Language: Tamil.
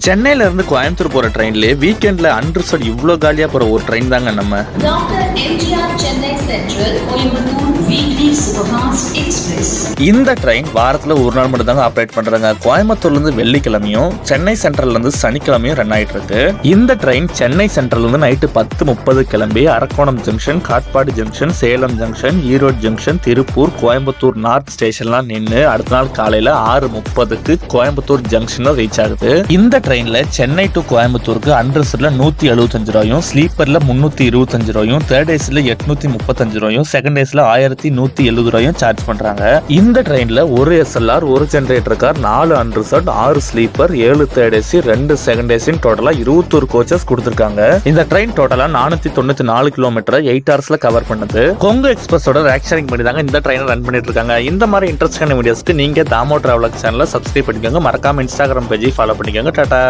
சென்னையில இருந்து கோயம்புத்தூர் போற ட்ரெயின்லயே வீக்கெண்ட்ல அன்ரிசர்வ் இவ்ளோ காலியா போற ஒரு ட்ரெயின் தாங்க நம்ம doctor MGR Chennai central Coimbatore weekly superfast express. இந்த ட்ரெயின் வாரத்துல ஒரு நாள் மட்டும் தாங்க ஆப்ரேட் பண்றாங்க. கோயம்புத்தூர்ல இருந்து வெள்ளிக்கிழமையும் சென்னை சென்ட்ரல்ல இருந்து சனிக்கிழமையும் ரன் ஆயிட்டு இருக்கு. இந்த ட்ரெயின் சென்னை சென்ட்ரல்ல இருந்து நைட்டு 10:30 கிளம்பி Arakkonam junction, Katpadi junction, Salem junction, Erode junction, Tiruppur, Coimbatore north ஸ்டேஷன்லாம் நின்று அடுத்த நாள் காலையில 6:30க்கு கோயம்புத்தூர் ஜங்ஷன் ரீச் ஆகுது. இந்த ட்ரெயின்ல சென்னை டு கோயம்புத்தூருக்கு அன்ரிசர்வ்ல 175 ரூபாயும், ஸ்லீப்பர்ல 325 ரூபாயும், தேர்ட் ஏசில 835 ரூபாயும், செகண்ட் ஏசில 1170 ரூபாயும் சார்ஜ் பண்றாங்க. இந்த ட்ரெயின்ல ஒரு SLR, ஒரு generator car, 4 unreserved, 6 sleeper, 7 third AC, 2 second AC, டோட்டலா 21 கோச்சஸ் கொடுத்திருக்காங்க. இந்த ட்ரெயின் டோட்டலா 494 கிலோமீட்டர் 8 ஹவர்ஸ்ல கவர் பண்ணுது. கொங்கு எக்ஸ்பிரஸோட ரேக் ஷேரிங் பண்ணி தாங்க இந்த ட்ரெயினை ரன் பண்ணிட்டு இருக்காங்க. இந்த மாதிரி இன்ட்ரெஸ்டிங்கான வீடியோஸ்க்கு நீங்க தாமோ டிராவலர் சேனலை சப்ஸ்கிரைப் பண்ணிக்கோங்க. மறக்காம இன்ஸ்டாகிராம் பேஜை ஃபாலோ பண்ணிக்கோங்க. டாடா.